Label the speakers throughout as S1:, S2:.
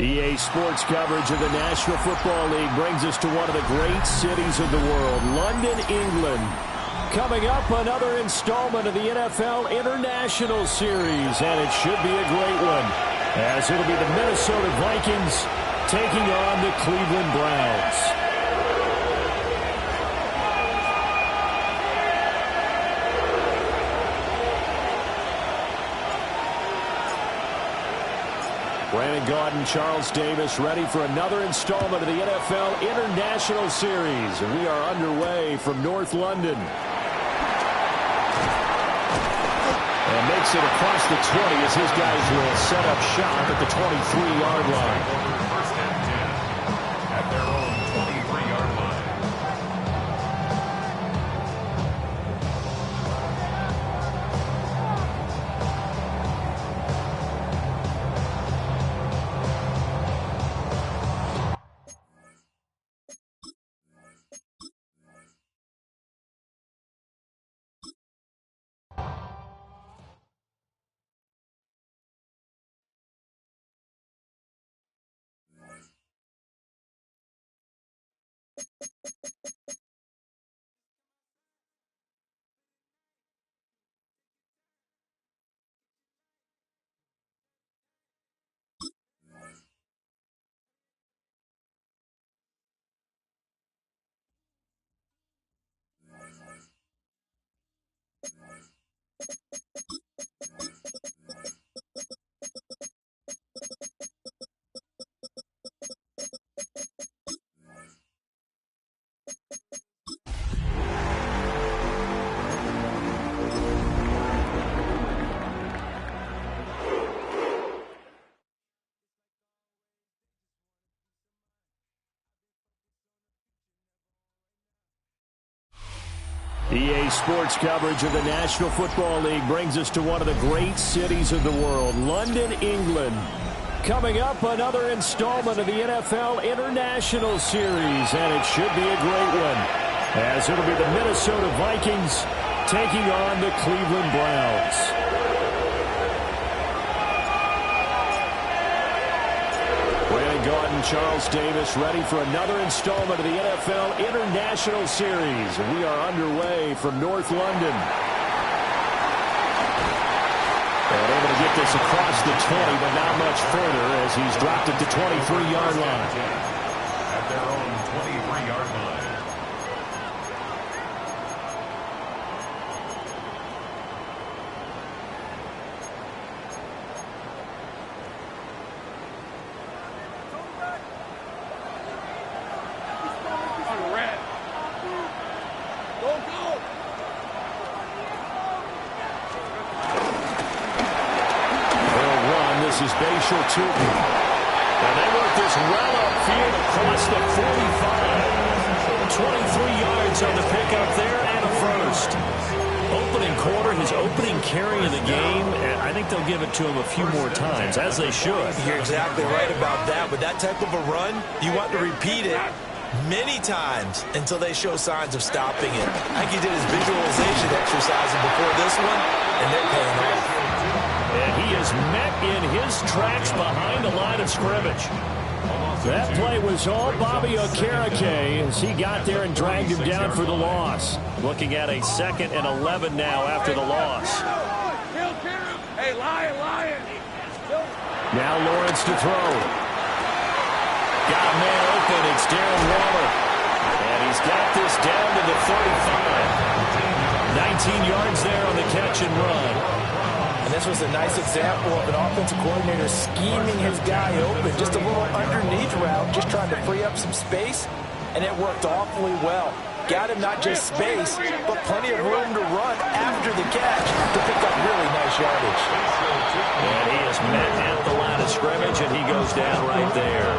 S1: EA Sports coverage of the National Football League brings us to one of the great cities of the world, London, England. Coming up, another installment of the NFL International Series, and it should be a great one, as it'll be the Minnesota Vikings taking on the Cleveland Browns. Brandon Gaudin, Charles Davis, ready for another installment of the NFL International Series. And we are underway from North London. And makes it across the 20 as his guys will set up shop at the 23-yard line.
S2: First and 10 at their own 23-yard line.
S1: EA Sports coverage of the National Football League brings us to one of the great cities of the world, London, England. Coming up, another installment of the NFL International Series, and it should be a great one, as it'll be the Minnesota Vikings taking on the Cleveland Browns. Brandon Gaudin, Charles Davis, ready for another installment of the NFL International Series. We are underway from North London. And able to get this across the 20, but not much further as he's dropped it to 23-yard line.
S2: At their own 23-yard line.
S1: And they work this well upfield across the 45. 23 yards on the pickup there and a first. Opening quarter, his opening carry of the game, I think they'll give it to him a few more times, as they should.
S3: You're exactly right about that. With that type of a run, you want to repeat it many times until they show signs of stopping it. I think he did his visualization exercises before this one, and they're paying off.
S1: And he is met in his tracks behind the line of scrimmage. That play was all Bobby Okereke as he got there and dragged him down for the loss. Looking at a 2nd and 11 now after the loss.
S4: Hey, Lion.
S1: Now Lawrence to throw. Got a man open. It's Darren Waller. And he's got this down to the 35. 19 yards there on the catch and run.
S3: And this was a nice example of an offensive coordinator scheming his guy open. Just a little underneath route, just trying to free up some space, and it worked awfully well. Got him not just space, but plenty of room to run after the catch to pick up really nice yardage.
S1: And he is met at the line of scrimmage, and he goes down right there.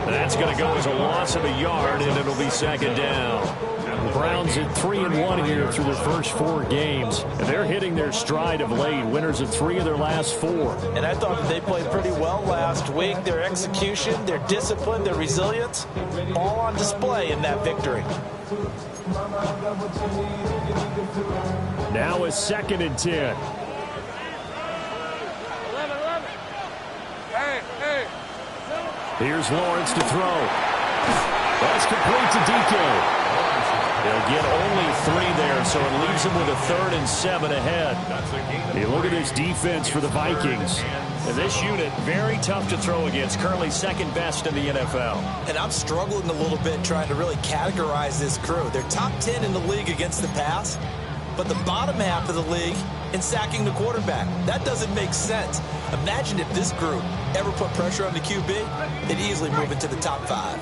S1: That's going to go as a loss of a yard, and it'll be 2nd down. The Browns at 3-1 here through their first 4 games. And they're hitting their stride of late. Winners of 3 of their last 4.
S3: And I thought that they played pretty well last week. Their execution, their discipline, their resilience, all on display in that victory.
S1: Now a 2nd and 10.
S4: 11. Hey.
S1: Here's Lawrence to throw. That's complete to DK. They'll get only 3 there, so it leaves them with a 3rd and 7 ahead. Hey, look at this defense for the Vikings. And this unit, very tough to throw against, currently 2nd best in the NFL.
S3: And I'm struggling a little bit trying to really categorize this crew. They're top 10 in the league against the pass, but the bottom half of the league in sacking the quarterback. That doesn't make sense. Imagine if this group ever put pressure on the QB, they'd easily move into the top 5.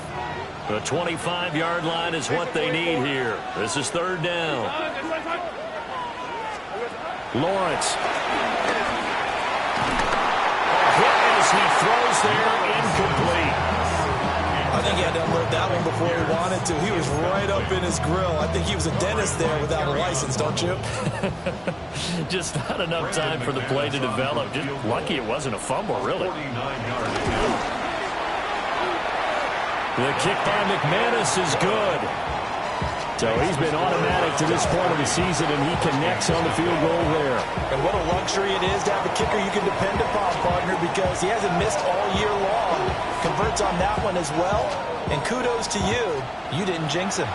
S1: The 25-yard line is what they need here. This is 3rd down. Lawrence. A hit as he throws there, incomplete.
S3: I think he had to unload that one before he wanted to. He was right up in his grill. I think he was a dentist there without a license, don't you?
S1: Just not enough time for the play to develop. Just lucky it wasn't a fumble, really. The kick by McManus is good. So he's been automatic to this point of the season, and he connects on the field goal there.
S3: And what a luxury it is to have a kicker you can depend upon, partner, because he hasn't missed all year long. Converts on that one as well. And kudos to you. You didn't jinx him.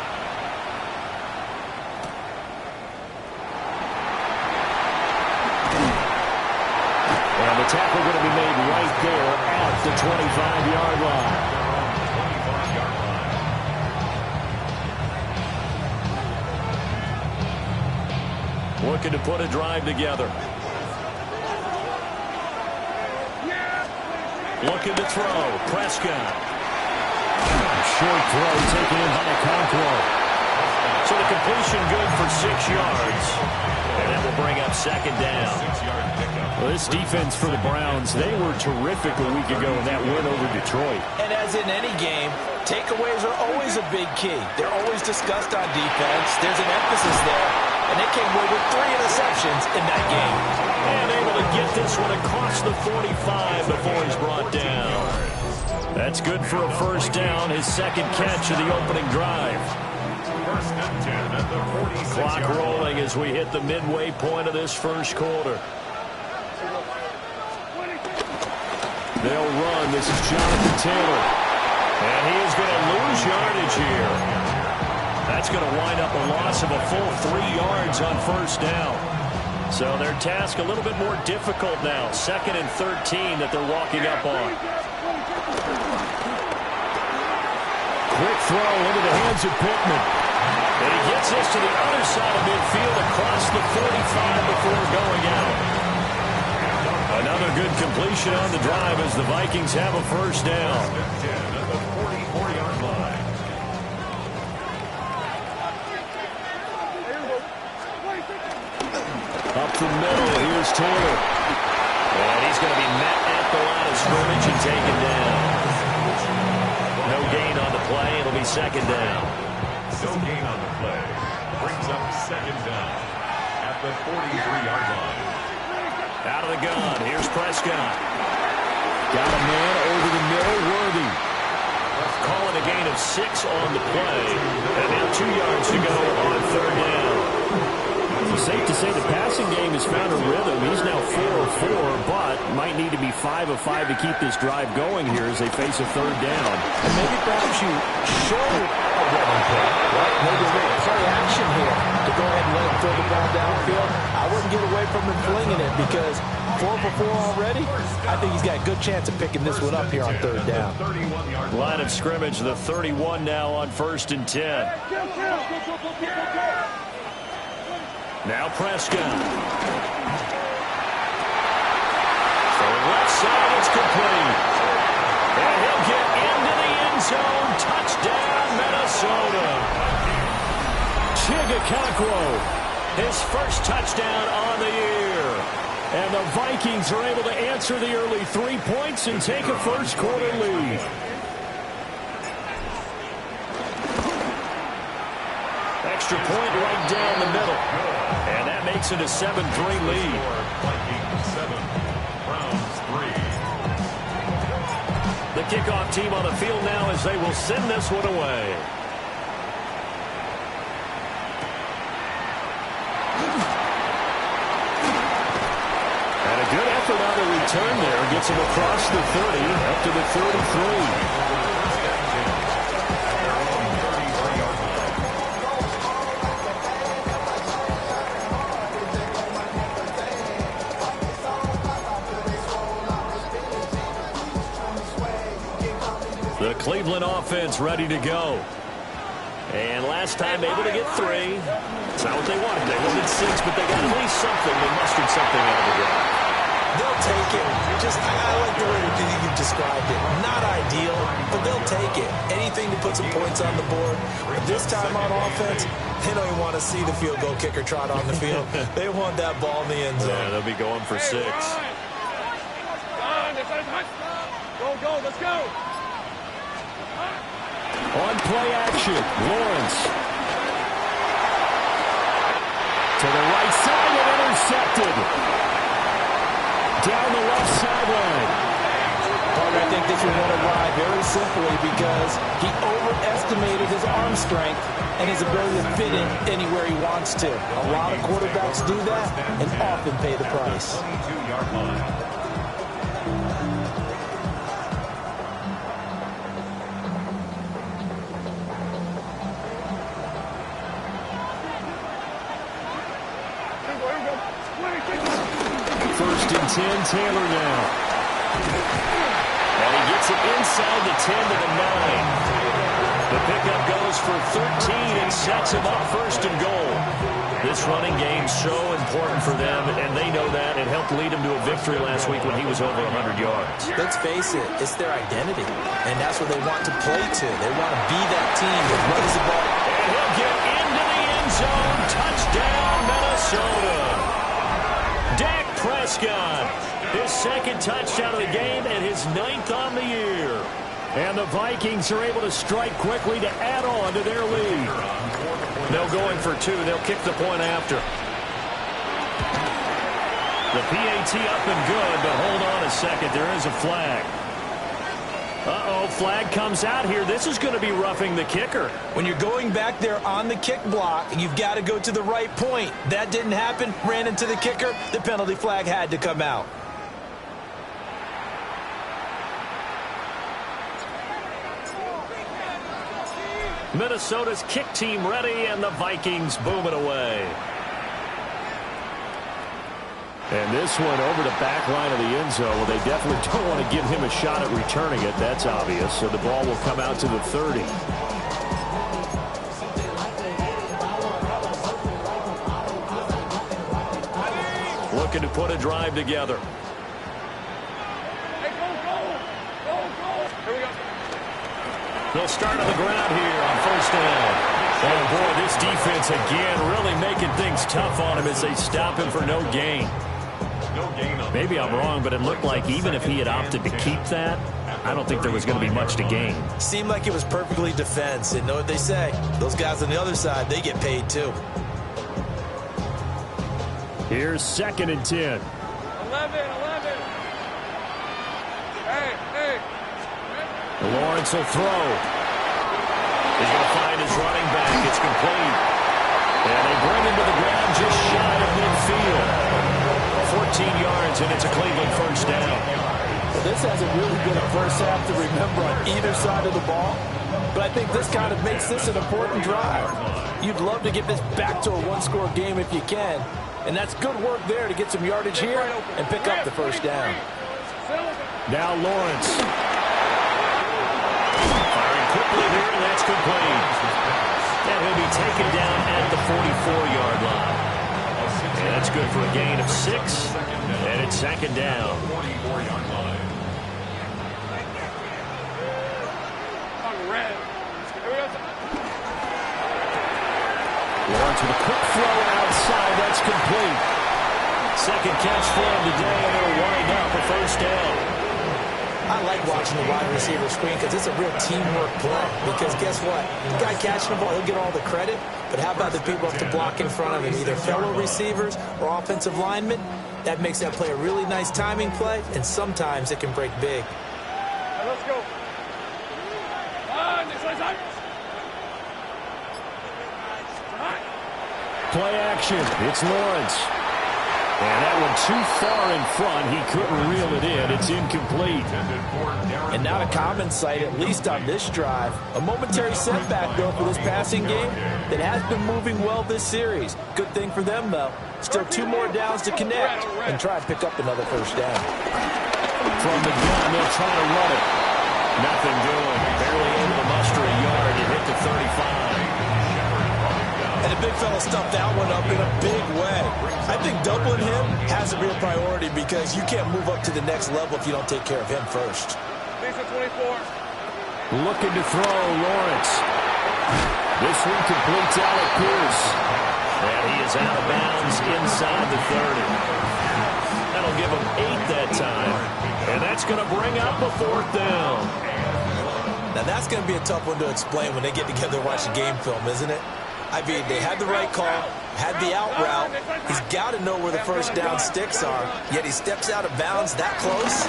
S1: And the tackle going to be made right there at the 25-yard line. Looking to put a drive together. Looking to throw. Prescott. Short throw taken in by Conquo. So the completion good for 6 yards. And that will bring up 2nd down. Well, this defense for the Browns, they were terrific a week ago in that win over Detroit.
S3: And as in any game, takeaways are always a big key. They're always discussed on defense. There's an emphasis there. And they came away with 3 interceptions in that game.
S1: And able to get this one across the 45 before he's brought down. That's good for a 1st down, his 2nd catch of the opening drive.
S2: 1st and 10 at the 46.
S1: Clock rolling as we hit the midway point of this 1st quarter. They'll run. This is Jonathan Taylor. And he is going to lose yardage here. That's going to wind up a loss of a full 3 yards on 1st down. So their task a little bit more difficult now. 2nd and 13 that they're walking up on. Quick throw into the hands of Pittman. And he gets this to the other side of midfield across the 45 before going out. Another good completion on the drive as the Vikings have a 1st down.
S2: At the 44-yard line.
S1: Up the middle, here's Taylor. And he's going to be met at the line of scrimmage and taken down. No gain on the play. It'll be 2nd down.
S2: No gain on the play. Brings up 2nd down at the 43-yard line.
S1: Out of the gun. Here's Prescott. Got a man over the middle. Worthy. Calling a gain of 6 on the play. And now 2 yards to go on third down. It's safe to say the passing game has found a rhythm. He's now 4 of 4, but might need to be 5 of 5 to keep this drive going here as they face a third down.
S3: And maybe perhaps you show a running play, right? Maybe a little play action here to go ahead and let him throw the ball downfield. I wouldn't get away from him flinging it because 4 for 4 already. I think he's got a good chance of picking this one up here on third down.
S1: Line of scrimmage, the 31 now on 1st and 10. Now Prescott. So left side, it's complete. And he'll get into the end zone. Touchdown, Minnesota. Chigakakwo, his first touchdown on the year. And the Vikings are able to answer the early 3 points and take a first quarter lead. Extra point right down the middle. And that makes it a 7-3 lead. The kickoff team on the field now as they will send this one away. And a good effort on the return there. Gets him across the 30 up to the 33. The Cleveland offense ready to go. And last time able to get 3. It's not what they wanted. They wanted 6, but they got at least something. They mustered something out of the game.
S3: They'll take it. I like the way you've described it. Not ideal, but they'll take it. Anything to put some points on the board. This time on offense, they don't even want to see the field goal kicker trot on the field. They want that ball in the end zone.
S1: Yeah, they'll be going for 6.
S4: Go, let's go.
S1: On play action, Lawrence. To the right side and intercepted. Down the left sideline.
S3: I think this one went awry very simply because he overestimated his arm strength and his ability to fit in anywhere he wants to. A lot of quarterbacks do that and often pay the price.
S2: 22-yard line.
S1: First and 10, Taylor now. And he gets it inside the 10 to the 9. The pickup goes for 13 and sets him up first and goal. This running game's so important for them, and they know that. It helped lead him to a victory last week when he was over 100 yards.
S3: Let's face it, it's their identity, and that's what they want to play to. They want to be that team that runs the ball.
S1: And he'll get into the end zone. Touchdown, Minnesota. Dak Prescott, his second touchdown of the game and his 9th on the year. And the Vikings are able to strike quickly to add on to their lead. They'll go in for 2. They'll kick the point after. The PAT up and good, but hold on a second. There is a flag. Uh-oh, flag comes out here. This is going to be roughing the kicker.
S3: When you're going back there on the kick block, you've got to go to the right point. That didn't happen. Ran into the kicker. The penalty flag had to come out.
S1: Minnesota's kick team ready, and the Vikings boom it away. And this one over the back line of the end zone. Well, they definitely don't want to give him a shot at returning it. That's obvious. So the ball will come out to the 30. Looking to put a drive together.
S4: Hey, go. Here we go.
S1: They'll start on the ground here on first down. Oh, boy, this defense again really making things tough on him as they stop him for no gain. Maybe I'm wrong, but it looked like even if he had opted to keep that, I don't think there was going to be much to gain.
S3: Seemed like it was perfectly defense. And know what they say? Those guys on the other side, they get paid too.
S1: Here's 2nd and 10.
S4: 11. Hey.
S1: Lawrence will throw. He's going to find his running back. It's complete. And they bring him to the ground just shy of midfield. 14 yards, and it's a Cleveland first down.
S3: Well, this hasn't really been a first half to remember on either side of the ball, but I think this kind of makes this an important drive. You'd love to get this back to a one-score game if you can, and that's good work there to get some yardage here and pick up the first down.
S1: Now Lawrence. Firing quickly here, and that's complete. And he'll be taken down at the 44-yard line. And that's good for a gain of 6, and it's second down. Lawrence with a quick throw outside. That's complete. Second catch for him today, and it'll wind up a first down.
S3: I like watching the wide receiver screen because it's a real teamwork play. Because guess what? The guy catching the ball, he'll get all the credit. But how about the people up to block in front of him, either fellow receivers or offensive linemen? That makes that play a really nice timing play, and sometimes it can break big.
S4: Right, let's go.
S1: Play action. It's Lawrence. And that one too far in front. He couldn't reel it in. It's incomplete.
S3: And not a common sight, at least on this drive. A momentary setback, though, for this passing game that has been moving well this series. Good thing for them, though. Still 2 more downs to connect and try and pick up another first down.
S1: From the gun, they'll try to run it. Nothing doing. Barely able to muster a yard to hit the 35.
S3: And the big fella stuffed that one up in a big way. I think doubling him has to be a priority because you can't move up to the next level if you don't take care of him first.
S4: Lisa 24.
S1: Looking to throw, Lawrence. This one completes Alec Pierce. And he is out of bounds inside the 30. That'll give him 8 that time. And that's going to bring up a 4th down.
S3: Now that's going to be a tough one to explain when they get together and watch the game film, isn't it? I mean, they had the right call, had the out route. He's got to know where the first down sticks are, yet he steps out of bounds that close.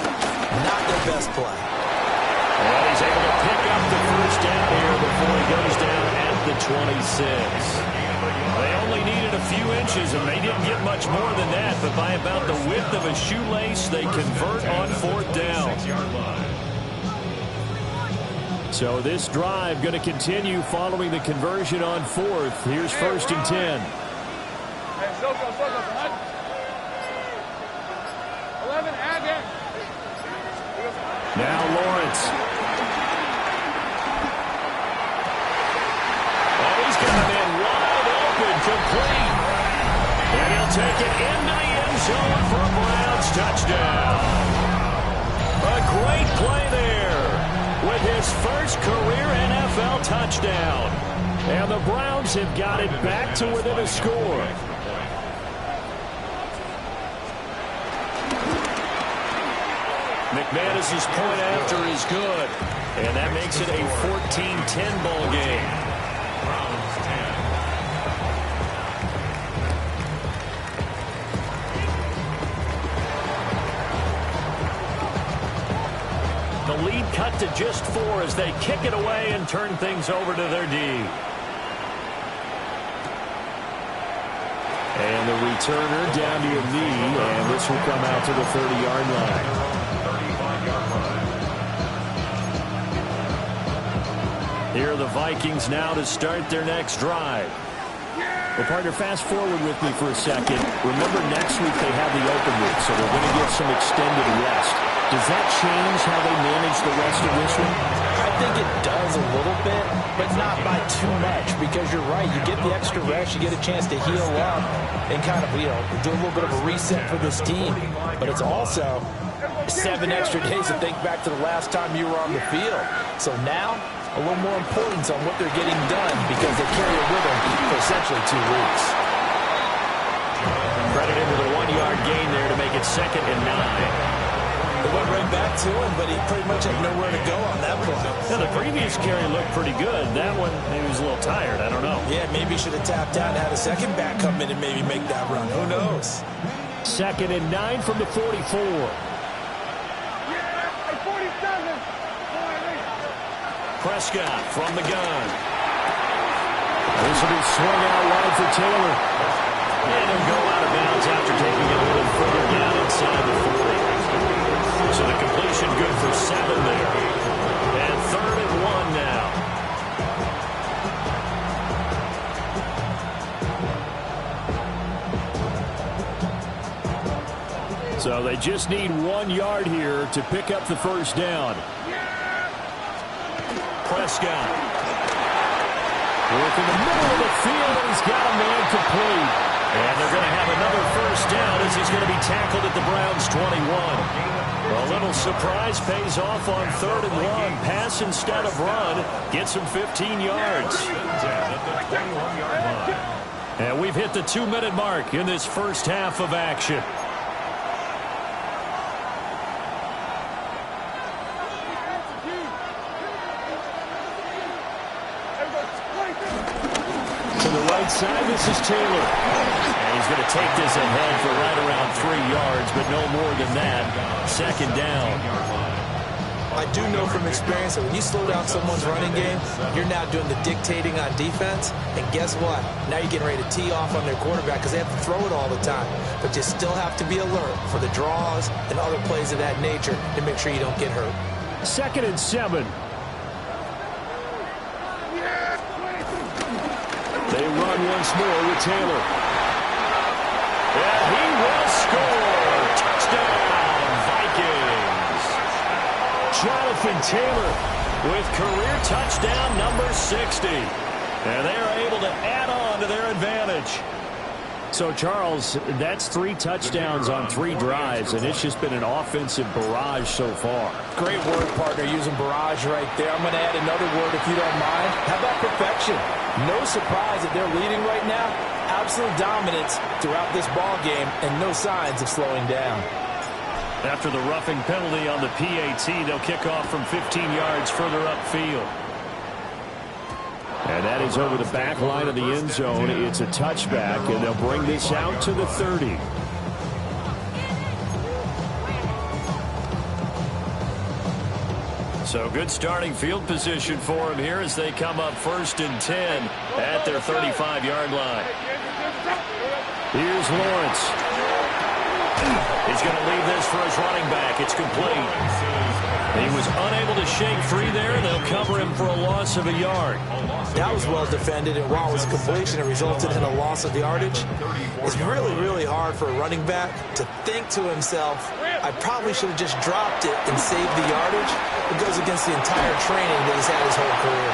S3: Not their best play.
S1: Well, he's able to pick up the first down here before he goes down at the 26. They only needed a few inches, and they didn't get much more than that, but by about the width of a shoelace, they convert on 4th down. So this drive going to continue following the conversion on 4th. Here's 1st and 10.
S4: Hey, so go, 11, add in.
S1: Now Lawrence. Oh, he's got him in wide open, complete. And he'll take it into the end zone for a Browns touchdown. A great play there with his first career NFL touchdown. And the Browns have got it back to within a score. McManus's point after is good. And that makes it a 14-10 ball game.
S2: Browns 10.
S1: The lead cut to just 4 as they kick it away and turn things over to their D. And the returner down to a knee, and this will come out to the 30-yard line.
S2: 35-yard line.
S1: Here are the Vikings now to start their next drive. Well, partner, fast forward with me for a second. Remember, next week they have the open week, so they're going to get some extended rest. Does that change how they manage the rest of this one?
S3: I think it does a little bit, but not by too much, because you're right. You get the extra rest, you get a chance to heal up and kind of, do a little bit of a reset for this team. But it's also 7 extra days to think back to the last time you were on the field. So now, a little more importance on what they're getting done because they carry it with them for essentially 2 weeks.
S1: Credit into the 1-yard gain there to make it 2nd and 9.
S3: They went right back to him, but he pretty much had nowhere to go on that play.
S1: Now, the previous carry looked pretty good. That one, maybe he was a little tired. I don't know.
S3: Yeah, maybe he should have tapped out and had a second back come in and maybe make that run. Who knows?
S1: 2nd and 9 from the 44. Prescott from the gun. This will be swung out wide for Taylor. And he'll go out of bounds after taking it a little further down inside the 40. So the completion good for 7 there. And 3rd and 1 now. So they just need 1 yard here to pick up the first down. Prescott. Work in the middle of the field, and he's got a man complete. And they're going to have another first down as he's going to be tackled at the Browns' 21. A little surprise pays off on 3rd and 1. Pass instead of run. Gets him 15 yards. And we've hit the 2-minute mark in this first half of action. To the right side, this is Taylor. And he's going to take this ahead for right around 3 yards, but no more than that. 2nd down.
S3: I do know from experience that when you slow down someone's running game, you're now doing the dictating on defense. And guess what? Now you're getting ready to tee off on their quarterback because they have to throw it all the time. But you still have to be alert for the draws and other plays of that nature to make sure you don't get hurt.
S1: 2nd and 7. They run once more with Taylor. And he will score. Touchdown, Vikings. Jonathan Taylor with career touchdown number 60. And they are able to add on to their advantage. So, Charles, that's 3 touchdowns on 3 drives, and it's just been an offensive barrage so far.
S3: Great word, partner, using barrage right there. I'm going to add another word if you don't mind. How about perfection? No surprise that they're leading right now. Absolute dominance throughout this ball game and no signs of slowing down.
S1: After the roughing penalty on the PAT, they'll kick off from 15 yards further upfield. And that is over the back line of the end zone. It's a touchback, and they'll bring this out to the 30. So good starting field position for him here as they come up 1st and 10 at their 35-yard line. Here's Lawrence. He's going to leave this for his running back. It's complete. He was unable to shake free there. They'll cover him for a loss of a yard.
S3: That was well defended, and while it was a completion, it resulted in a loss of yardage. It's really, really hard for a running back to think to himself, I probably should have just dropped it and saved the yardage. It goes against the entire training that he's had his whole career.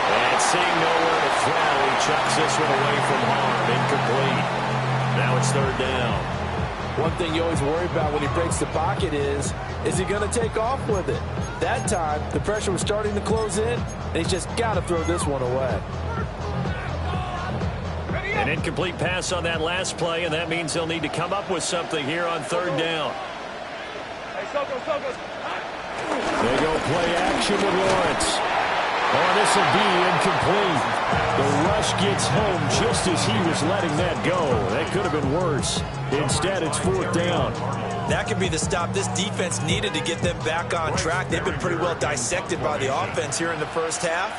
S1: And seeing nowhere to throw, he chucks this one away from harm. Incomplete. Now it's 3rd down.
S3: One thing you always worry about when he breaks the pocket is he going to take off with it? That time, the pressure was starting to close in, and he's just got to throw this one away.
S1: An incomplete pass on that last play, and that means they'll need to come up with something here on 3rd down. They go play action with Lawrence. Oh, this will be incomplete. The rush gets home just as he was letting that go. That could have been worse. Instead, it's 4th down.
S3: That could be the stop this defense needed to get them back on track. They've been pretty well dissected by the offense here in the first half.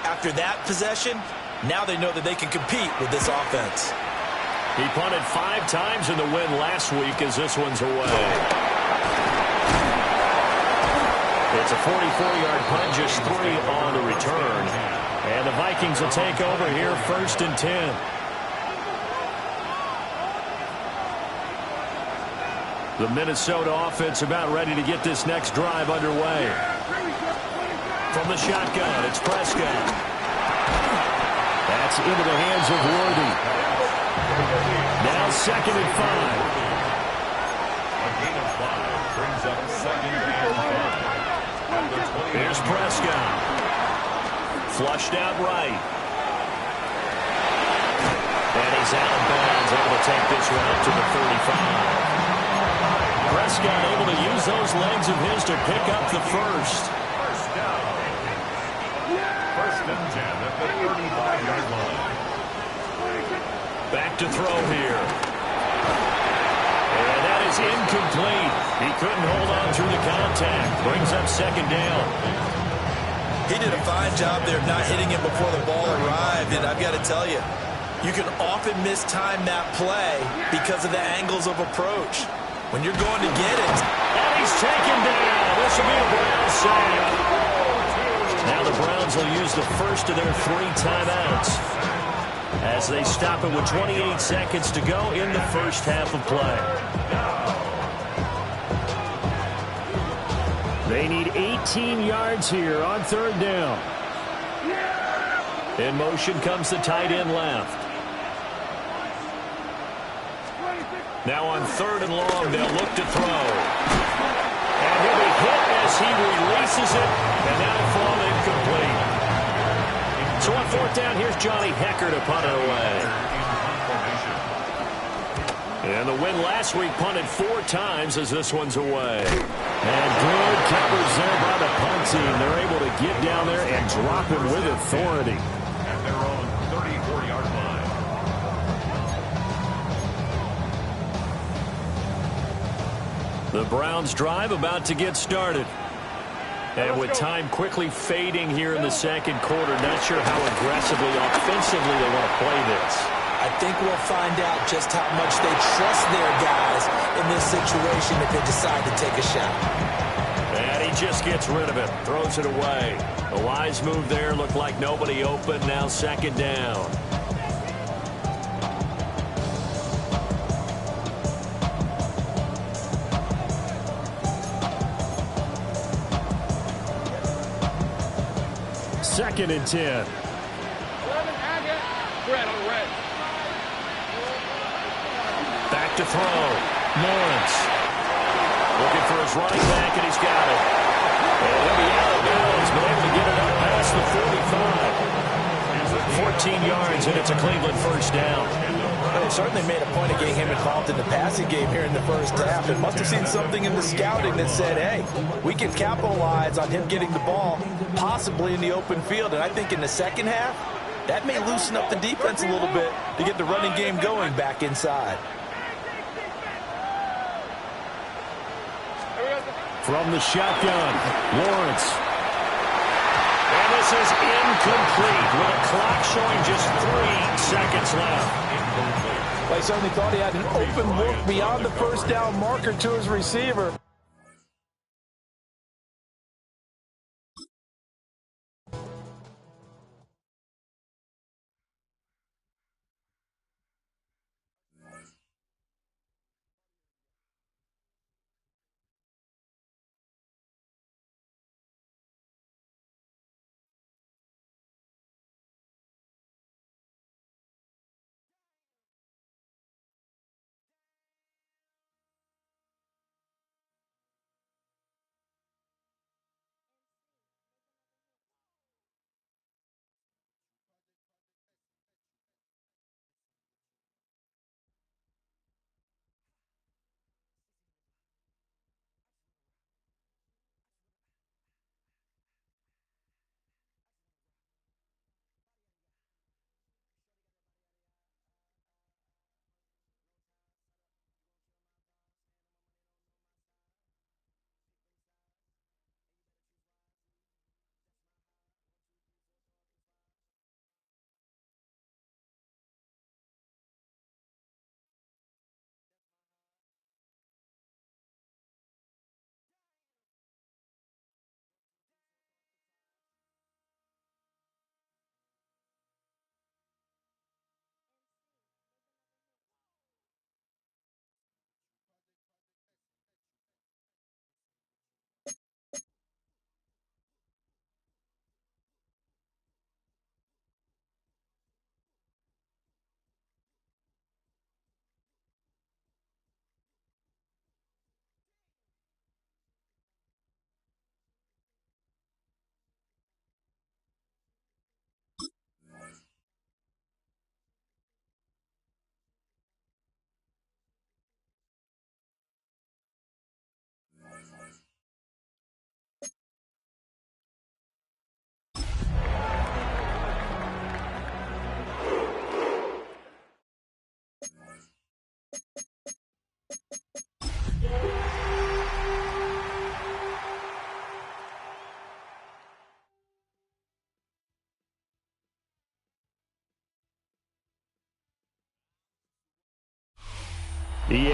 S3: After that possession, now they know that they can compete with this offense.
S1: He punted 5 times in the win last week as this one's away. It's a 44-yard punt, just 3 on the return. And the Vikings will take over here 1st and 10. The Minnesota offense about ready to get this next drive underway. From the shotgun, it's Prescott. That's into the hands of Worthy. Now 2nd and 5.
S2: A gain of 5 brings up 2nd and 5.
S1: Here's Prescott. Flushed out right. And he's out of bounds, able to take this one up to the 35. Prescott able to use those legs of his to pick up the first.
S2: First down. 1st and 10 at the 35-yard line.
S1: Back to throw here. And is incomplete. He couldn't hold on through the contact. Brings up second down.
S3: He did a fine job there of not hitting him before the ball arrived. And I've got to tell you, you can often mistime that play because of the angles of approach. When you're going to get it.
S1: And he's taken down. This will be a Browns sack. Now the Browns will use the first of their 3 timeouts as they stop it with 28 seconds to go in the first half of play. They need 18 yards here on third down. In motion comes the tight end left. Now on third and long, they'll look to throw. And he'll be hit as he releases it, and that'll fall incomplete. So on fourth down, here's Johnny Hecker to punt it away. And the win last week punted 4 times as this one's away. And good coverage there by the punt team. They're able to get down there and drop him with authority.
S2: At their own 34-yard line.
S1: The Browns drive about to get started. And with time quickly fading here in the second quarter, not sure how aggressively, offensively they want to play this.
S3: I think we'll find out just how much they trust their guys in this situation if they decide to take a shot.
S1: And he just gets rid of it, throws it away. A wise move there, looked like nobody open, now second down. Second and 10.
S4: 11, Agate. Red on red.
S1: Back to throw. Lawrence. Looking for his running back, and he's got it. And he'll be out of bounds, but able to get it up past the 45. 14 yards, and it's a Cleveland first down.
S3: Well, they certainly made a point of getting him involved in the passing game here in the first half. It must have seen something in the scouting that said, hey, we can capitalize on him getting the ball, possibly in the open field. And I think in the second half, that may loosen up the defense a little bit to get the running game going back inside.
S1: From the shotgun, Lawrence. And this is incomplete with a clock showing just 3 seconds left.
S3: Well, he certainly thought he had an open look beyond the first down marker to his receiver.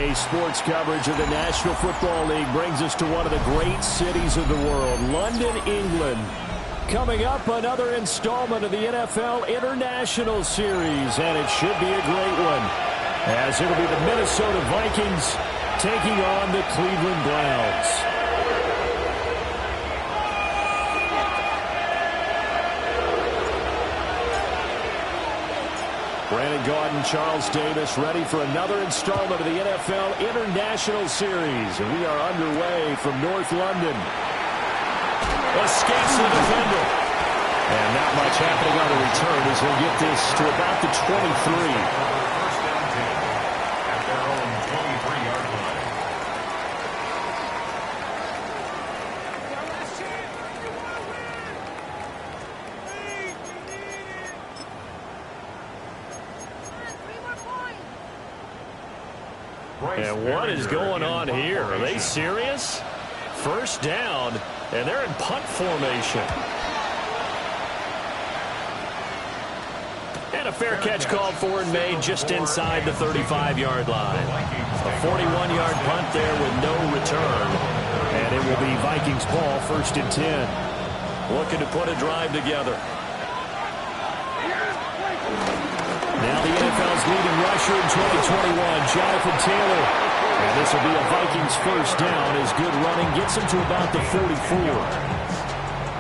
S1: Today's sports coverage of the National Football League brings us to one of the great cities of the world, London, England. Coming up, another installment of the NFL International Series, and it should be a great one, as it'll be the Minnesota Vikings taking on the Cleveland Browns. Brandon Gaudin, Charles Davis, ready for another installment of the NFL International Series. And we are underway from North London. Escapes the defender. And not much happening on the return as he'll get this to about the 23.
S2: First down 10 at their own 23-yard line.
S1: And what is going on here? Are they serious? First down, and they're in punt formation. And a fair catch called for and made just inside the 35-yard line. A 41-yard punt there with no return. And it will be Vikings ball, 1st and 10. Looking to put a drive together. Now the NFL's leading rusher in 2021, Jonathan Taylor. And this will be a Vikings first down as good running gets him to about the 44.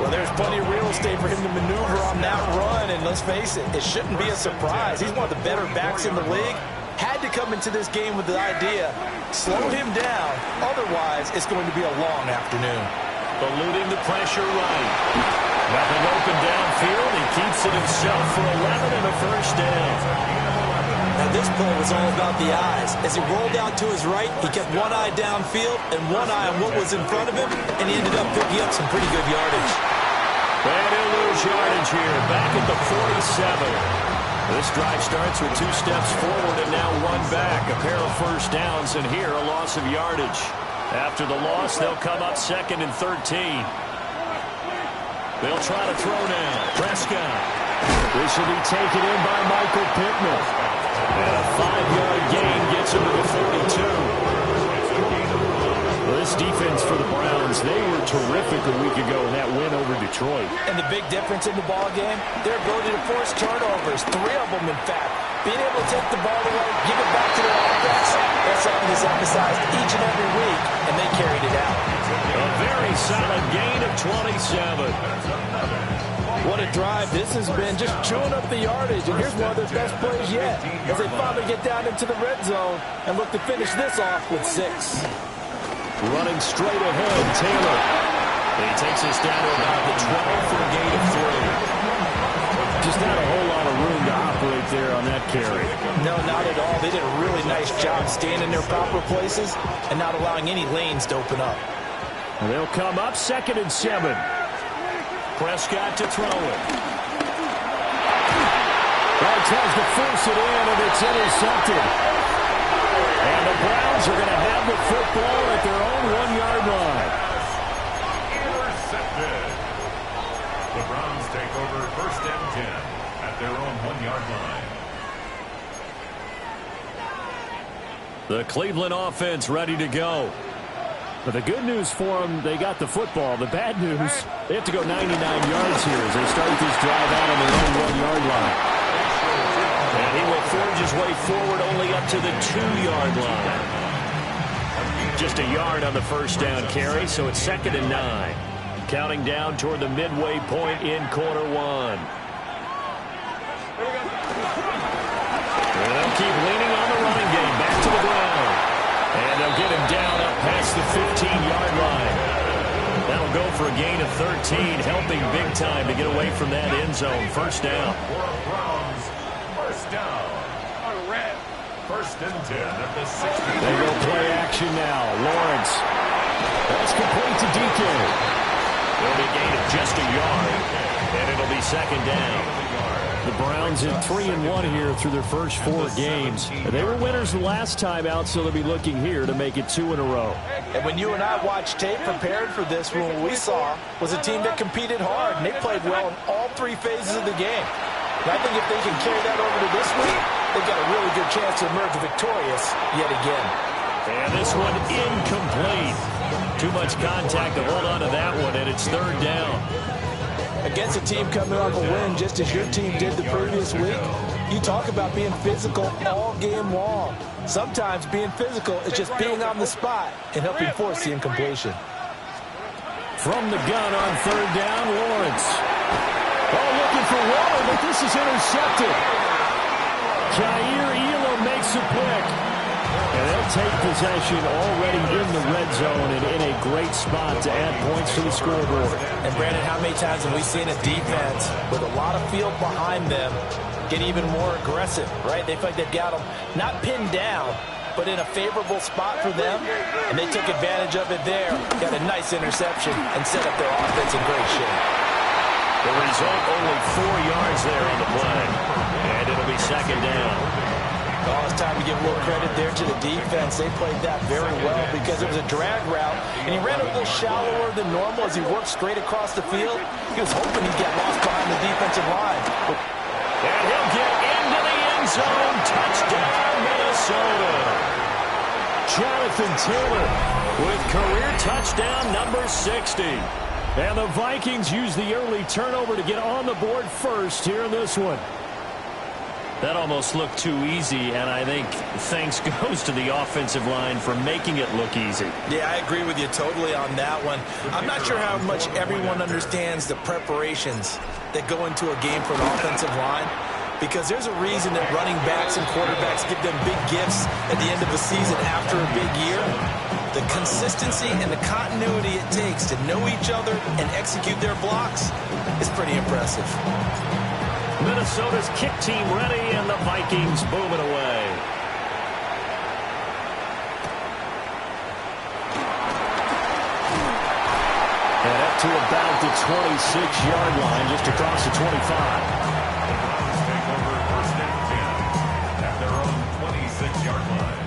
S3: Well, there's plenty of real estate for him to maneuver on that run, and let's face it, it shouldn't be a surprise. He's one of the better backs in the league. Had to come into this game with the idea, slow him down, otherwise it's going to be a long afternoon.
S1: Eluding the pressure right. Nothing open downfield. He keeps it himself for 11 and a first down.
S3: Now this play was all about the eyes. As he rolled out to his right, he kept one eye downfield and one eye on what was in front of him, and he ended up picking up some pretty good yardage.
S1: And he'll lose yardage here, back at the 47. This drive starts with 2 steps forward and now 1 back. A pair of first downs, and here a loss of yardage. After the loss, they'll come up 2nd and 13. They'll try to throw now. Prescott. This will be taken in by Michael Pittman. And a 5-yard gain gets him to the 42. Well, this defense for the Browns, they were terrific a week ago in that win over Detroit.
S3: And the big difference in the ball game, their ability to force turnovers, 3 of them in fact. Being able to take the ball away, give it back to their offense, that's something that's emphasized each and every week, and they carried it out.
S1: A very solid gain of 27.
S3: What a drive this has been, just chewing up the yardage, and here's one of their best plays yet, as they finally get down into the red zone and look to finish this off with 6.
S1: Running straight ahead, Taylor. He takes us down to about the 12 for a gain of 3. Just not a whole lot of room to operate there on that carry.
S3: No, not at all. They did a really nice job staying in their proper places and not allowing any lanes to open up.
S1: And they'll come up 2nd and 7. Prescott to throw it. Well, tries to force it in, and it's intercepted. And the Browns are going to have the football at their own 1-yard line.
S2: Intercepted. The Browns take over 1st and 10 at their own 1-yard line.
S1: The Cleveland offense ready to go. But the good news for them, they got the football. The bad news, they have to go 99 yards here as they start this drive out on their own 1-yard line. And he will forge his way forward only up to the 2-yard line. Just a yard on the first down carry, so it's 2nd and 9. Counting down toward the midway point in quarter 1. And they'll keep leaning on the running game. Back to the ground. And they'll get him down up past the 15-yard line. That'll go for a gain of 13, helping big time to get away from that end zone. First down.
S2: Browns, first down. 1st and 10 at the 60.
S1: They go play action now. Lawrence. That's complete to DK. It'll be a gain of just a yard, and it'll be 2nd down. The Browns in 3-1 here through their first 4 games. They were winners the last time out, so they'll be looking here to make it 2 in a row.
S3: And when you and I watched tape prepared for this one, what we saw was a team that competed hard, and they played well in all 3 phases of the game. And I think if they can carry that over to this week, they've got a really good chance to emerge victorious yet again.
S1: And this one incomplete. Too much contact to hold on to that one, and it's third down.
S3: Against a team coming off a win, just as your team did the previous week, you talk about being physical all game long. Sometimes being physical is just being on the spot and helping force the incompletion.
S1: From the gun on third down, Lawrence. Oh, looking for Waller, but this is intercepted. Jair Elam makes a pick. And they'll take possession already in the red zone and in a great spot to add points to the scoreboard.
S3: And, Brandon, how many times have we seen a defense with a lot of field behind them get even more aggressive, right? They feel like they've got them not pinned down, but in a favorable spot for them, and they took advantage of it there. Got a nice interception and set up their offense in great shape.
S1: The result, only 4 yards there on the play, and it'll be second down.
S3: Oh, it's time to give a little credit there to the defense. They played that very well because it was a drag route, and he ran a little shallower than normal as he worked straight across the field. He was hoping he'd get lost behind the defensive line.
S1: And he'll get into the end zone. Touchdown, Minnesota. Jonathan Taylor with career touchdown number 60. And the Vikings use the early turnover to get on the board first here in this one. That almost looked too easy, and I think thanks goes to the offensive line for making it look easy.
S3: Yeah, I agree with you totally on that one. I'm not sure how much everyone understands the preparations that go into a game for an offensive line, because there's a reason that running backs and quarterbacks give them big gifts at the end of a season after a big year. The consistency and the continuity it takes to know each other and execute their blocks is pretty impressive.
S1: Minnesota's kick team ready, and the Vikings booming away. And up to about the 26-yard line, just across the 25.
S2: Take over first and 10 at their own 26-yard line.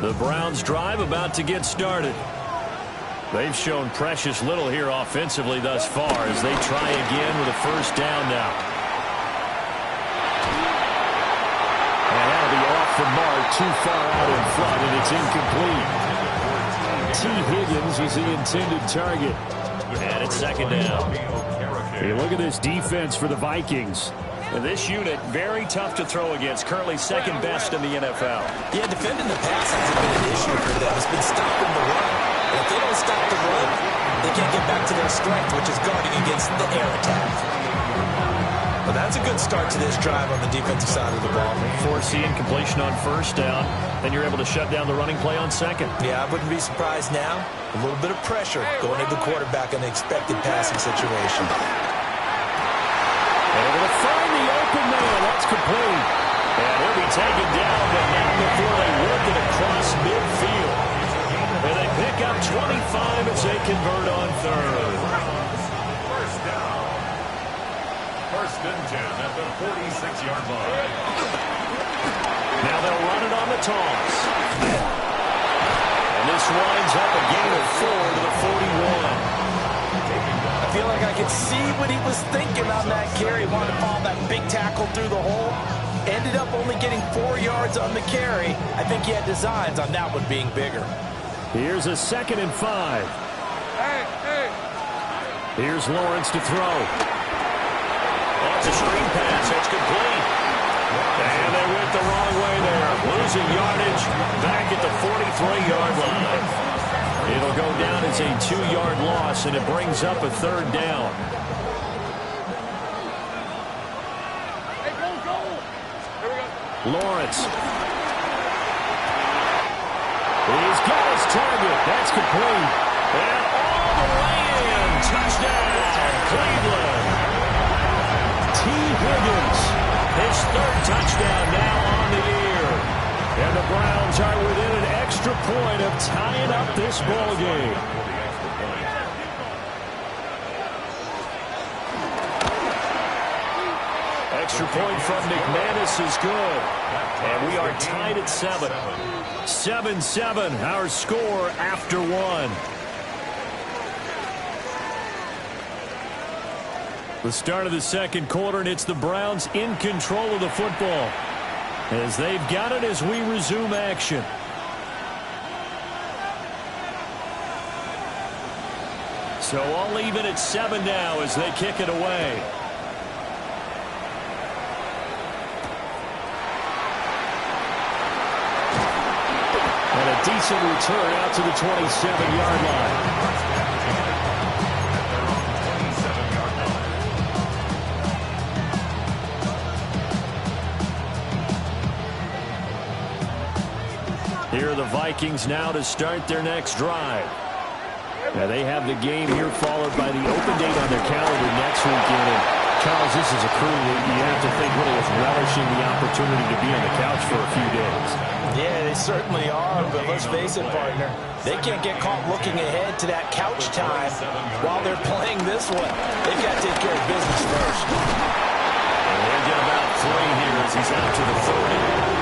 S1: The Browns drive about to get started. They've shown precious little here offensively thus far as they try again with a first down now. And that'll be off the mark, too far out in front, and it's incomplete. T. Higgins was the intended target. And it's second down. Hey, look at this defense for the Vikings. And this unit, very tough to throw against, currently second best in the NFL.
S3: Yeah, defending the pass hasn't been an issue for them. It's been stopping the run. And if they don't stop the run, they can't get back to their strength, which is guarding against the air attack. Well, that's a good start to this drive on the defensive side of the ball.
S1: Forcing completion on first down, then you're able to shut down the running play on second.
S3: Yeah, I wouldn't be surprised now. A little bit of pressure going to the quarterback in the expected passing situation.
S1: Able to find the open man. That's complete. And he'll be taken down, but not before they work it across midfield. And they pick up 25 as they convert on third.
S2: First down. First and 10 at the 46-yard line.
S1: Now they'll run it on the toss. And this winds up a gain of 4 to the 41.
S3: I feel like I could see what he was thinking on that carry. He wanted to follow that big tackle through the hole. Ended up only getting 4 yards on the carry. I think he had designs on that one being bigger.
S1: Here's a 2nd and 5. Here's Lawrence to throw. That's a screen pass. It's complete. And they went the wrong way there. Losing yardage back at the 43-yard line. It'll go down as a 2-yard loss, and it brings up a third down. Lawrence. He's got his target. That's complete. And all the way in. Touchdown, Cleveland. T. Higgins. His 3rd touchdown now on the year. And the Browns are within an extra point of tying up this ball game. Extra point from McManus is good. And we are tied at 7. 7-7, our score after 1. The start of the second quarter, and it's the Browns in control of the football. As they've got it as we resume action. So all even at 7 now as they kick it away. And a decent return out to the 27-yard line. Here are the Vikings now to start their next drive. Now they have the game here followed by the open date on their calendar next weekend. And Charles, this is a crew that you have to think really is relishing the opportunity to be on the couch for a few days.
S3: Yeah, they certainly are, but let's face it, partner. They can't get caught looking ahead to that couch time while they're playing this one. They've got to take care of business first.
S1: And they'll get about 3 here as he's out to the 30.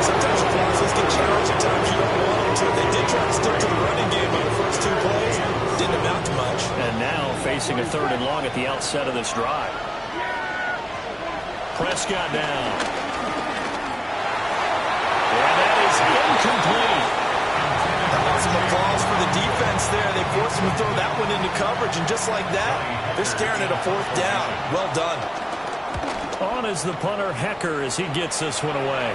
S3: Sometimes crosses get challenged, at times you don't want them to. They did try to stick to the running game on the first 2 plays. Didn't amount to much.
S1: And now facing a 3rd and long at the outset of this drive. Prescott down. And that is incomplete.
S3: Some applause for the defense there. They forced him to throw that one into coverage, and just like that, they're staring at a 4th down. Well done.
S1: On is the punter, Hecker, as he gets this one away.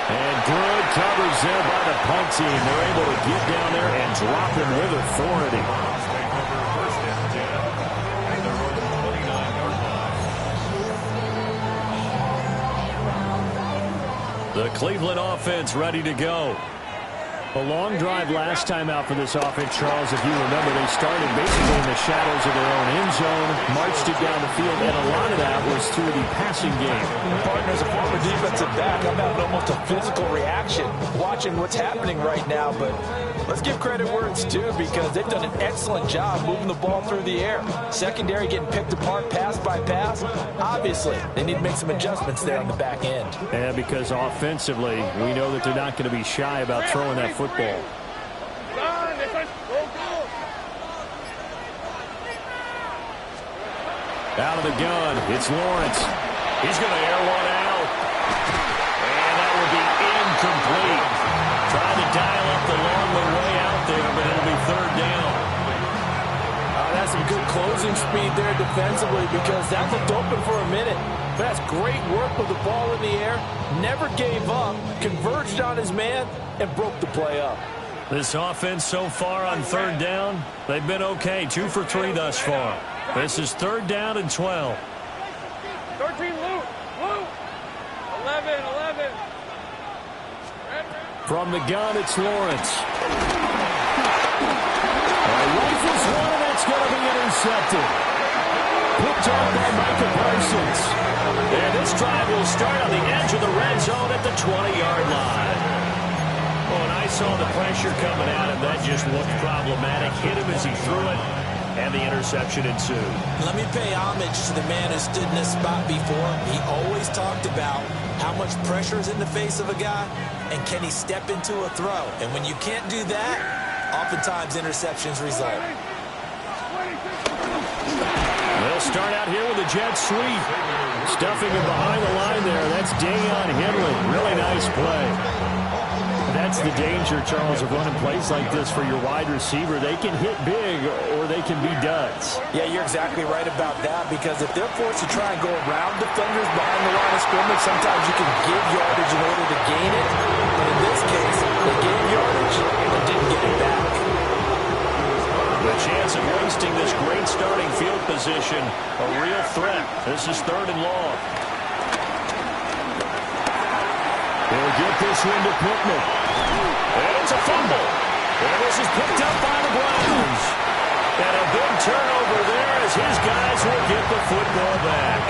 S1: And good coverage there by the punt team. They're able to get down there and drop him with authority. The Cleveland offense ready to go. A long drive last time out for this offense, Charles. If you remember, they started basically in the shadows of their own end zone, marched it down the field, and a lot of that was through the passing game.
S3: Partner, as a former defensive back, I'm having almost a physical reaction watching what's happening right now, but let's give credit where it's due because they've done an excellent job moving the ball through the air. Secondary getting picked apart pass by pass. Obviously, they need to make some adjustments there on the back end.
S1: Yeah, because offensively, we know that they're not going to be shy about throwing that football. Out of the gun, it's Lawrence. He's going to air one out. And that will be incomplete. Trying to dial up the long way out there, but it'll be 3rd down.
S3: That's some good closing speed there defensively because that looked open for a minute. But that's great work with the ball in the air. Never gave up, converged on his man, and broke the play up.
S1: This offense so far on 3rd down, they've been okay. 2 for 3 thus far. This is 3rd down and 12.
S4: 13, Luke. 11.
S1: From the gun, it's Lawrence. Rifles one, and that's going to be intercepted. Picked up by Micah Parsons. And this drive will start on the edge of the red zone at the 20-yard line. Oh, and I saw the pressure coming at him. That just looked problematic. Hit him as he threw it, and the interception ensued.
S3: Let me pay homage to the man who stood in this spot before. He always talked about how much pressure is in the face of a guy, and can he step into a throw. And when you can't do that, oftentimes interceptions result.
S1: They'll start out here with a jet sweep. Stuffing him behind the line there. That's Dayon Henley. Really nice play. That's the danger, Charles, of running plays like this for your wide receiver. They can hit big or they can be duds.
S3: Yeah, you're exactly right about that because if they're forced to try and go around defenders behind the line of scrimmage, sometimes you can give yardage in order to gain it. But in this case, they gave yardage and didn't get it back.
S1: The chance of wasting this great starting field position, a real threat. This is 3rd and long. They'll get this one to Pittman. And it's a fumble. And this is picked up by the Browns. And a big turnover there as his guys will get the football back.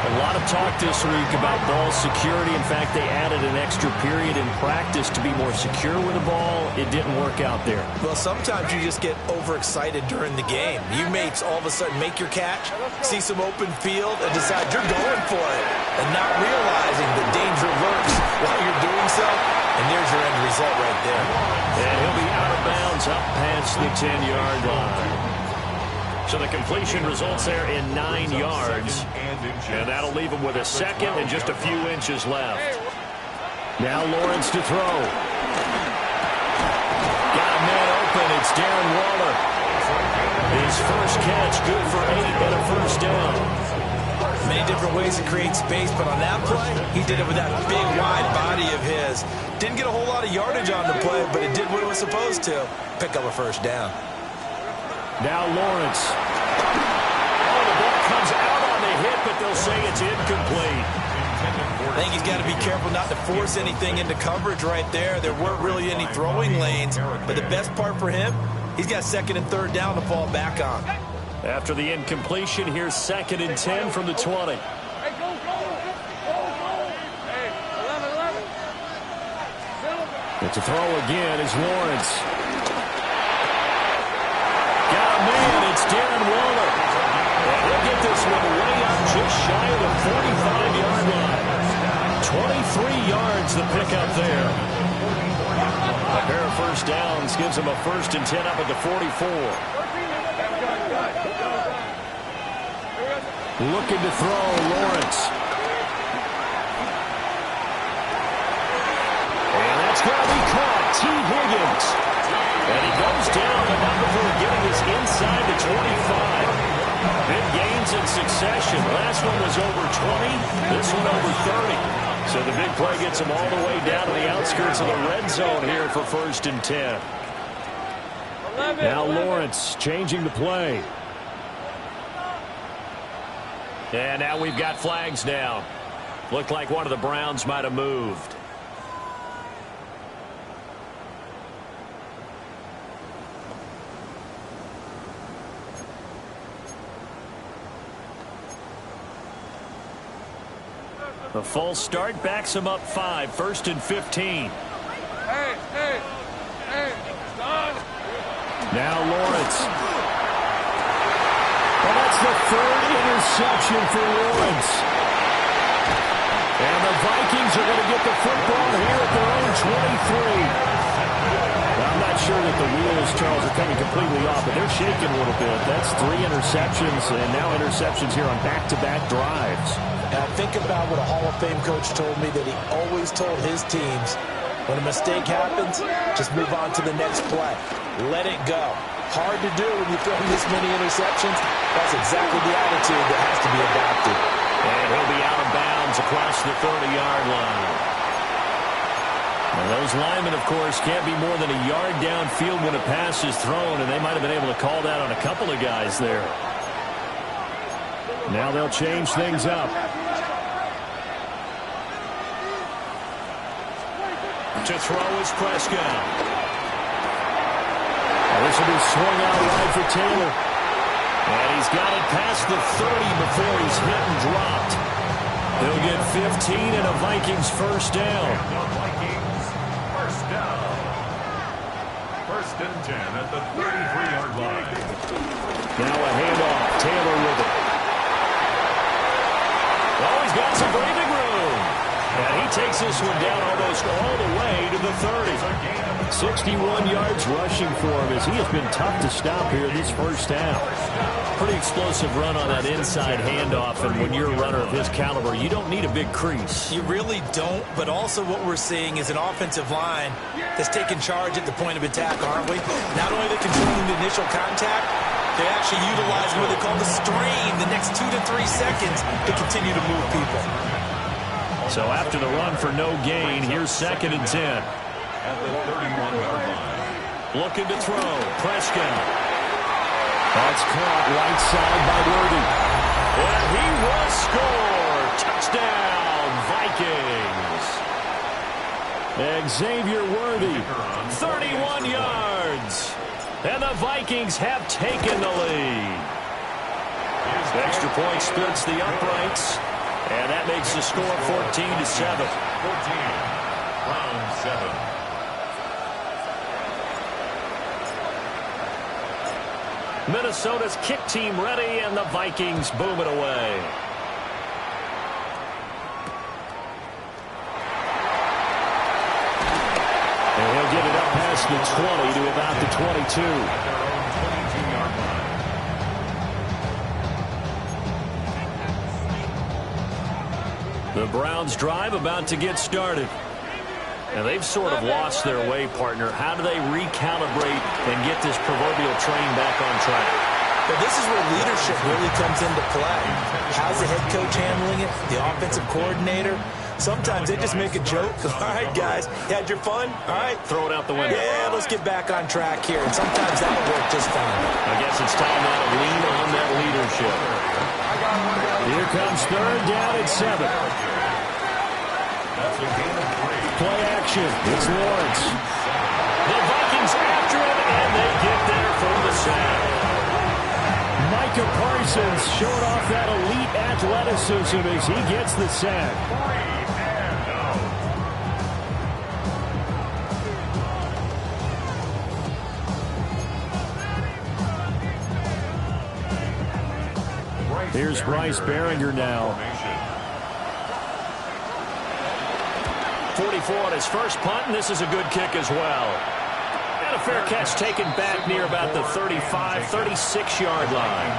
S1: A lot of talk this week about ball security. In fact, they added an extra period in practice to be more secure with the ball. It didn't work out there.
S3: Well, sometimes you just get overexcited during the game. You may all of a sudden make your catch, see some open field, and decide you're going for it, and not realizing the danger lurks while you're doing so. And there's your end result right there.
S1: And he'll be out of bounds up past the 10-yard line. So the completion results there in 9 yards. And that'll leave him with a second and just a few inches left. Now Lawrence to throw. Got a man open. It's Darren Waller. His first catch, good for 8 and a first down.
S3: Many different ways to create space, but on that play, he did it with that big, wide body of his. Didn't get a whole lot of yardage on the play, but it did what it was supposed to. Pick up a first down.
S1: Now Lawrence. Oh, the ball comes out on the hit, but they'll say it's incomplete.
S3: I think he's got to be careful not to force anything into coverage right there. There weren't really any throwing lanes, but the best part for him, he's got second and third down to fall back on.
S1: After the incompletion, here's 2nd and 10 from the 20. But to throw again is Lawrence. Got a man, it's Darren Waller. And he'll get this one way up just shy of the 45-yard line. 23 yards the pickup there. A pair of first downs gives him a 1st and 10 up at the 44. Looking to throw, Lawrence. And that's going to be caught. T. Higgins. And he goes down, but not before getting us inside the 25. Big gains in succession. Last one was over 20. This one over 30. So the big play gets him all the way down to the outskirts of the red zone here for 1st and 10. Now Lawrence changing the play. And now we've got flags down. Looked like one of the Browns might have moved. The false start backs him up 5, 1st and 15. Now Lawrence. Well, that's the 3rd interception for Lawrence. And the Vikings are going to get the football here at their own 23. Well, I'm not sure that the wheels, Charles, are coming completely off, but they're shaking a little bit. That's 3 interceptions, and now interceptions here on back-to-back drives.
S3: Now think about what a Hall of Fame coach told me, that he always told his teams, when a mistake happens, just move on to the next play. Let it go. Hard to do when you throw this many interceptions. That's exactly the attitude that has to be adopted.
S1: And he'll be out of bounds across the 30-yard line. Now those linemen, of course, can't be more than a yard downfield when a pass is thrown, and they might have been able to call that on a couple of guys there. Now they'll change things up. To throw is Prescott. This will be swung out wide for Taylor. And he's got it past the 30 before he's hit and dropped. He'll get 15 and a Vikings first down.
S2: Vikings first down. 1st and 10 at the 33-yard line.
S1: Now a handoff. Taylor with it. Oh, he's got some breathing room. And he takes this one down almost all the way to the 30. 61 yards rushing for him as he has been tough to stop here this first half. Pretty explosive run on that inside handoff, and when you're a runner of his caliber, you don't need a big crease.
S3: You really don't, but also what we're seeing is an offensive line that's taking charge at the point of attack, aren't we? Not only are they controlling the initial contact, they actually utilize what they call the strain the next 2 to 3 seconds to continue to move people.
S1: So after the run for no gain, here's 2nd and 10.
S2: At the 31-yard line.
S1: Looking to throw. Prescott. That's caught right side by Worthy. And he will score. Touchdown, Vikings. Xavier Worthy, 31 yards. And the Vikings have taken the lead. The extra point splits the uprights. And that makes the score 14-7.
S2: 14. Round 7.
S1: Minnesota's kick team ready, and the Vikings boom it away. And he'll get it up past the 20 to about the 22. The Browns drive about to get started. And they've sort of lost their way, partner. How do they recalibrate and get this proverbial train back on track?
S3: Well, this is where leadership really comes into play. How's the head coach handling it? The offensive coordinator? Sometimes they just make a joke. All right, guys, you had your fun? All right.
S1: Throw it out the window.
S3: Yeah, let's get back on track here. And sometimes that'll work just fine.
S1: I guess it's time now to lean on that leadership. Here comes third down at 7. Play action. It's Lawrence. The Vikings after him, and they get there for the sack. Micah Parsons showing off that elite athleticism as he gets the sack. Here's Bryce Behringer now. 44 on his first punt, and this is a good kick as well. And a fair catch taken back near about the 35, 36-yard line.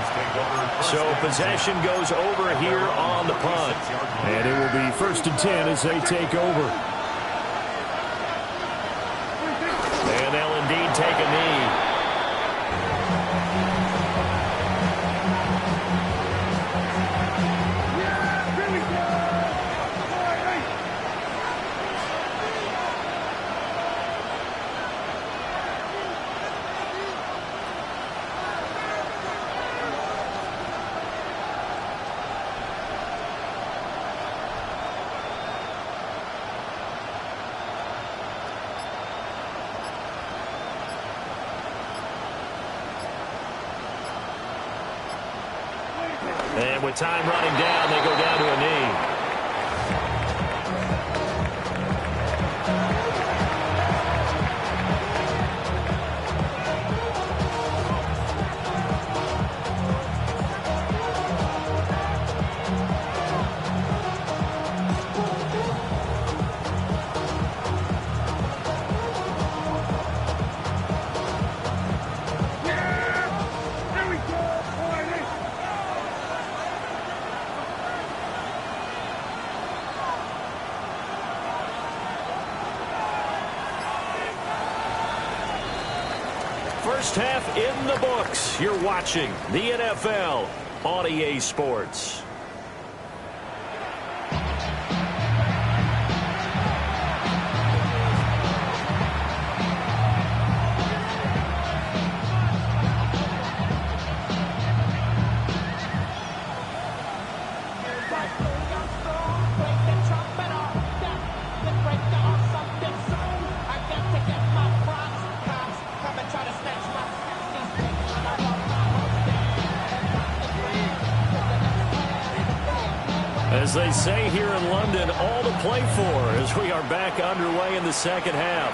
S1: So possession goes over here on the punt. And it will be 1st and 10 as they take over. And they'll indeed take a knee. And with time running down, they go down to a knee. First half in the books. You're watching the NFL on EA Sports. As they say here in London, all to play for as we are back underway in the second half.